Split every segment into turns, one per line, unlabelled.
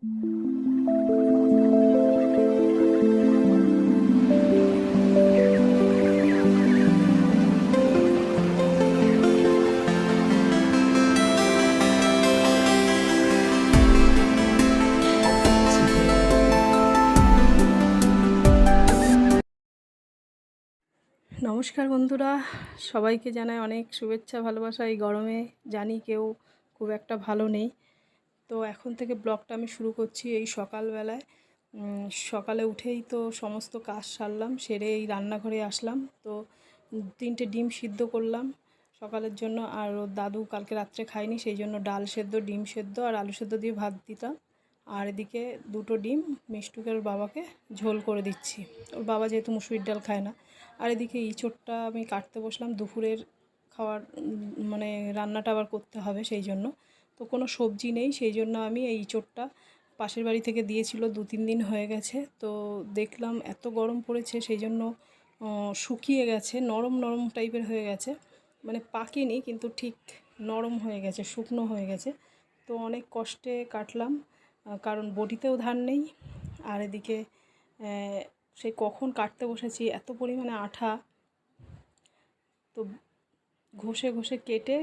নমস্কার বন্ধুরা, সবাইকে জানাই অনেক শুভেচ্ছা ভালোবাসা। এই গরমে জানি কেউ খুব একটা ভালো নেই, তো এখন থেকে ব্লগটা আমি শুরু করছি এই সকালবেলায়। সকালে উঠেই তো সমস্ত কাজ সারলাম, সেরে এই রান্নাঘরে আসলাম। তো 3টে ডিম সিদ্ধ করলাম সকালের জন্য, আর ওর দাদু কালকে রাত্রে খায়নি, সেই জন্য ডাল সেদ্ধ, ডিম সেদ্ধ আর আলু সেদ্ধ দিয়ে ভাত দিতাম। আর এদিকে 2টো ডিম মিষ্টুকে ওর বাবাকে ঝোল করে দিচ্ছি, ওর বাবা যেহেতু মুসুরির ডাল খায় না। আর এদিকে ইঁচড়টা আমি কাটতে বসলাম, দুপুরের খাওয়ার মানে রান্নাটা আবার করতে হবে, সেই জন্য। তো কোনো সবজি নেই, সেই জন্য আমি এই ইঁচড়টা পাশের বাড়ি থেকে দিয়েছিল, 2-3 দিন হয়ে গেছে। তো দেখলাম এত গরম পড়েছে, সেই জন্য শুকিয়ে গেছে, নরম নরম টাইপের হয়ে গেছে, মানে পাকেনি কিন্তু ঠিক নরম হয়ে গেছে, শুকনো হয়ে গেছে। তো অনেক কষ্টে কাটলাম, কারণ বটিতেও ধার নেই। আর এদিকে সেই কখন কাটতে বসেছি, এত পরিমাণে আঠা, তো ঘষে ঘষে কেটে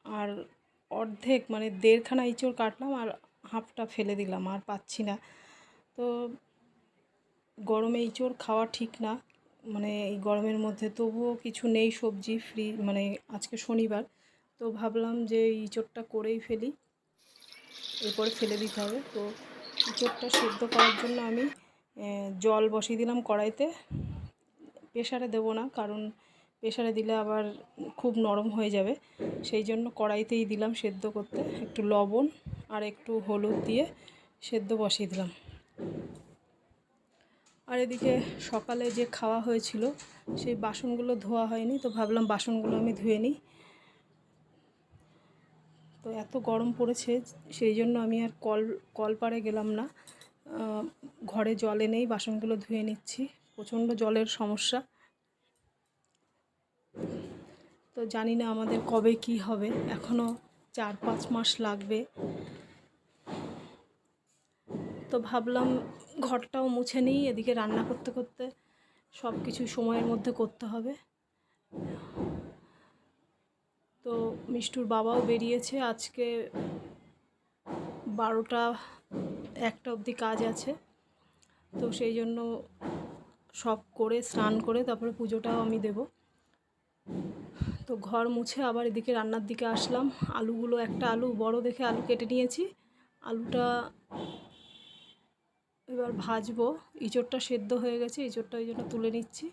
আর অর্ধেক মানে 1.5খানা ইঁচড় কাটলাম আর হাফটা ফেলে দিলাম, আর পাচ্ছি না। তো গরমে ইঁচড় খাওয়া ঠিক না, মানে এই গরমের মধ্যে। তবুও কিছু নেই সবজি ফ্রি, মানে আজকে শনিবার, তো ভাবলাম যে ইঁচড়টা করেই ফেলি, এরপরে ফেলে দিতে হবে। তো ইঁচড়টা সেদ্ধ করার জন্য আমি জল বসিয়ে দিলাম কড়াইতে। প্রেসারে দেবো না, কারণ প্রেসারে দিলে আবার খুব নরম হয়ে যাবে, সেই জন্য কড়াইতেই দিলাম সেদ্ধ করতে। একটু লবণ আর একটু হলুদ দিয়ে সেদ্ধ বসিয়ে দিলাম। আর এদিকে সকালে যে খাওয়া হয়েছিল সেই বাসনগুলো ধোয়া হয়নি, তো ভাবলাম বাসনগুলো আমি ধুয়ে নিই। তো এত গরম পড়েছে, সেই জন্য আমি আর কলপাড়ে গেলাম না, ঘরে জল এনেই বাসনগুলো ধুয়ে নিচ্ছি। প্রচণ্ড জলের সমস্যা, তো জানি না আমাদের কবে কি হবে, এখনও 4-5 মাস লাগবে। তো ভাবলাম ঘরটাও মুছে নিই, এদিকে রান্না করতে করতে সব কিছু সময়ের মধ্যে করতে হবে। তো মিষ্টুর বাবাও বেরিয়েছে, আজকে 12টা-1টা অবধি কাজ আছে, তো সেই জন্য সব করে স্নান করে তারপরে পুজোটাও আমি দেব। তো ঘর মুছে আবার এদিকে রান্নার দিকে আসলাম। আলুগুলো, একটা আলু বড় দেখে আলু কেটে নিয়েছি, আলুটা এবার ভাজবো। ইঁচড়টা সেদ্ধ হয়ে গেছে, ইঁচড়টা ওই জন্য তুলে নিচ্ছি,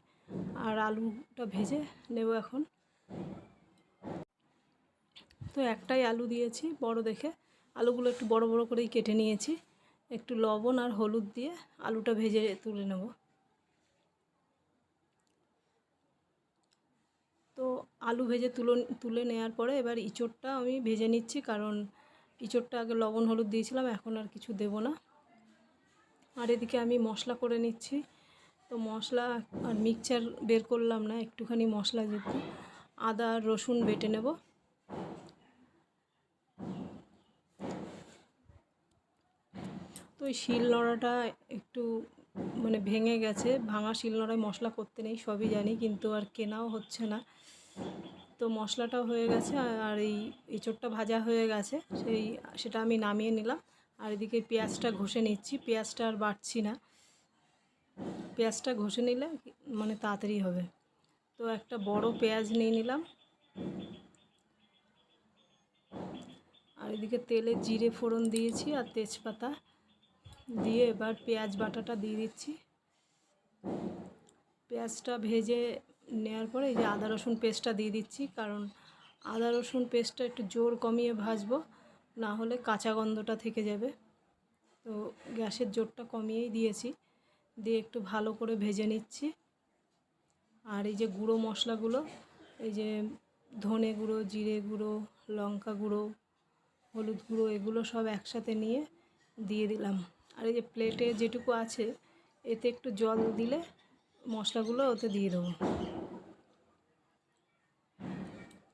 আর আলুটা ভেজে নেব এখন। তো একটাই আলু দিয়েছি বড় দেখে, আলুগুলো একটু বড় বড় করেই কেটে নিয়েছি, একটু লবণ আর হলুদ দিয়ে আলুটা ভেজে তুলে নেব। তো আলু ভেজে তুলে নেওয়ার পরে এবার ইঁচড়টা আমি ভেজে নিচ্ছি, কারণ ইঁচড়টা আগে লবণ হলুদ দিয়েছিলাম, এখন আর কিছু দেব না। আর এদিকে আমি মশলা করে নিচ্ছি। তো মশলা আর মিক্সচার বের করলাম না, একটুখানি মশলা যেহেতু, আদা আর রসুন বেটে নেব। তো এই শিলনোড়াটা একটু মানে ভেঙে গেছে, ভাঙা শিলনোড়ায় মশলা করতে নেই সবই জানি, কিন্তু আর কেনাও হচ্ছে না। তো মশলাটাও হয়ে গেছে, আর এই এঁচোড়টা ভাজা হয়ে গেছে, সেটা আমি নামিয়ে নিলাম। আর এদিকে পেঁয়াজটা ঘষে নিচ্ছি, পেঁয়াজটা আর বাটছি না, পেঁয়াজটা ঘষে নিলে মানে তাড়াতাড়ি হবে। তো একটা বড় পেঁয়াজ নিয়ে নিলাম, আর এদিকে তেলে জিরে ফোড়ন দিয়েছি আর তেজপাতা দিয়ে এবার পেঁয়াজ বাটাটা দিয়ে দিচ্ছি। পেঁয়াজটা ভেজে নেওয়ার পরে এই যে আদা রসুন পেস্টটা দিয়ে দিচ্ছি, কারণ আদা রসুন পেস্টটা একটু জোর কমিয়ে ভাজবো, না হলে কাঁচা গন্ধটা থেকে যাবে। তো গ্যাসের জোরটা কমিয়েই দিয়েছি, দিয়ে একটু ভালো করে ভেজে নিচ্ছি। আর এই যে গুঁড়ো মশলাগুলো, এই যে ধনে গুঁড়ো, জিরে গুঁড়ো, লঙ্কা গুঁড়ো, হলুদ গুঁড়ো, এগুলো সব একসাথে নিয়ে দিয়ে দিলাম। আর এই যে প্লেটে যেটুকু আছে এতে একটু জল দিলে মশলাগুলো ওতে দিয়ে দেবো।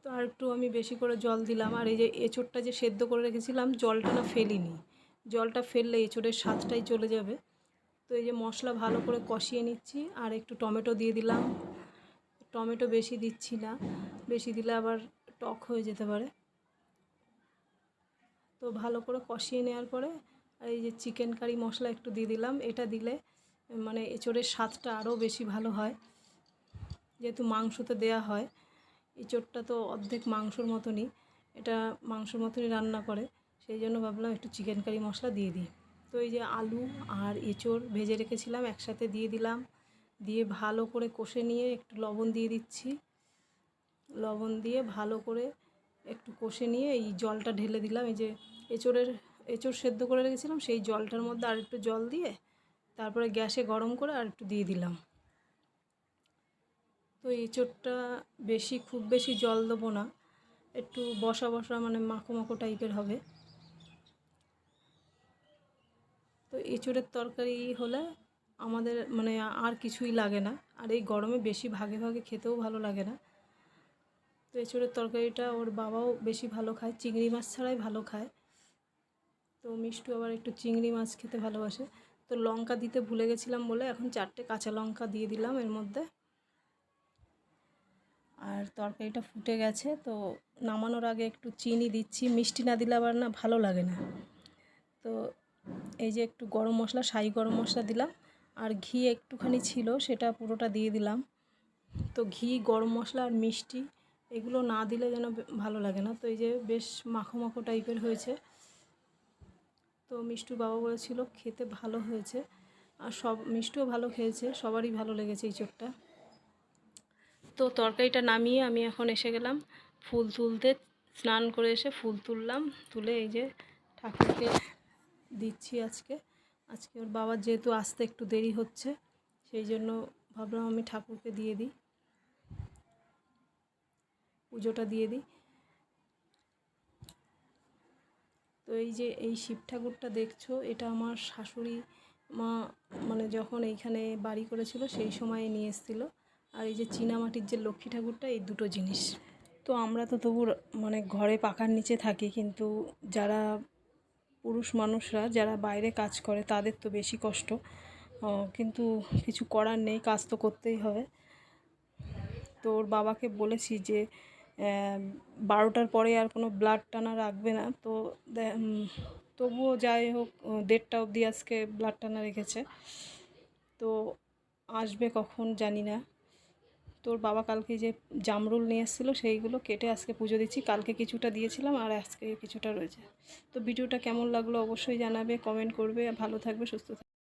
তো আর একটু আমি বেশি করে জল দিলাম। আর এই যে এঁচোড়টা যে সেদ্ধ করে রেখেছিলাম, জলটা না ফেলিনি, জলটা ফেললে এঁচোড়ের স্বাদটাই চলে যাবে। তো এই যে মশলা ভালো করে কষিয়ে নিচ্ছি, আর একটু টমেটো দিয়ে দিলাম। টমেটো বেশি দিচ্ছি না, বেশি দিলে আবার টক হয়ে যেতে পারে। তো ভালো করে কষিয়ে নেওয়ার পরে আর এই যে চিকেন কারি মশলা একটু দিয়ে দিলাম। এটা দিলে মানে এঁচোড়ের স্বাদটা আরও বেশি ভালো হয়, যেহেতু মাংসতে দেয়া হয়। এঁচোড়টা তো অর্ধেক মাংসর মতনই, এটা মাংসর মতনই রান্না করে, সেই জন্য ভাবলাম একটু চিকেন কারি মশলা দিয়ে দিই। তো এই যে আলু আর এঁচোড় ভেজে রেখেছিলাম একসাথে দিয়ে দিলাম, দিয়ে ভালো করে কষে নিয়ে একটু লবণ দিয়ে দিচ্ছি। লবণ দিয়ে ভালো করে একটু কষে নিয়ে এই জলটা ঢেলে দিলাম। এই যে এঁচোড় সেদ্ধ করে রেখেছিলাম, সেই জলটার মধ্যে আর একটু জল দিয়ে তারপরে গ্যাসে গরম করে আর একটু দিয়ে দিলাম। তো এঁচোড়টা খুব বেশি জল দেবো না, একটু বসা বসা মানে মাখো মাখো টাইপের হবে। তো এঁচোড়ের তরকারি হলে আমাদের মানে আর কিছুই লাগে না, আর এই গরমে বেশি ভাগে ভাগে খেতেও ভালো লাগে না। তো এঁচোড়ের তরকারিটা ওর বাবাও বেশি ভালো খায়, চিংড়ি মাছ ছাড়াই ভালো খায়। তো মিষ্টু আবার একটু চিংড়ি মাছ খেতে ভালোবাসে। তো লঙ্কা দিতে ভুলে গেছিলাম বলে এখন 4টে কাঁচা লঙ্কা দিয়ে দিলাম এর মধ্যে। আর তরকারিটা ফুটে গেছে, তো নামানোর আগে একটু চিনি দিচ্ছি, মিষ্টি না দিলে আবার না ভালো লাগে না। তো এই যে একটু গরম মশলা, শাহি গরম মশলা দিলাম, আর ঘি একটুখানি ছিল সেটা পুরোটা দিয়ে দিলাম। তো ঘি, গরম মশলা আর মিষ্টি এগুলো না দিলে যেন ভালো লাগে না। তো এই যে বেশ মাখো মাখো টাইপের হয়েছে। তো মিষ্টুর বাবা বলেছিল খেতে ভালো হয়েছে, আর মিষ্টুও ভালো খেয়েছে, সবারই ভালো লেগেছে এই চোখটা। তো তরকারিটা নামিয়ে আমি এখন এসে গেলাম ফুল তুলতে। স্নান করে এসে ফুল তুললাম, তুলে এই যে ঠাকুরকে দিচ্ছি। আজকে ওর বাবার যেহেতু আসতে একটু দেরি হচ্ছে, সেই জন্য ভাবলাম আমি ঠাকুরকে দিয়ে দিই, পুজোটা দিয়ে দিই। তো এই যে এই শিব ঠাকুরটা দেখছো, এটা আমার শাশুড়ি মা মানে যখন এইখানে বাড়ি করেছিল সেই সময়ে নিয়ে এসেছিলো। আর এই যে চীনামাটির যে লক্ষ্মী ঠাকুরটা, এই দুটো জিনিস। তো আমরা তো তবু মানে ঘরে পাখার নিচে থাকি, কিন্তু যারা পুরুষ মানুষরা যারা বাইরে কাজ করে তাদের তো বেশি কষ্ট, কিন্তু কিছু করার নেই, কাজ তো করতেই হবে। তো ওর বাবাকে বলেছি যে 12টার পরে আর কোনো ব্লাড টানা রাখবে না। তো তবুও যাই হোক 1:30টা অবধি আজকে ব্লাড টানা রেখেছে। তো আসবে কখন জানি না। তোর বাবা কালকে যে জামরুল নিয়ে এসেছিলো সেইগুলো কেটে আজকে পুজো দিচ্ছি। কালকে কিছুটা দিয়েছিলাম আর আজকে কিছুটা রয়েছে। তো ভিডিওটা কেমন লাগলো অবশ্যই জানাবে, কমেন্ট করবে। ভালো থাকবে, সুস্থ থাকবে।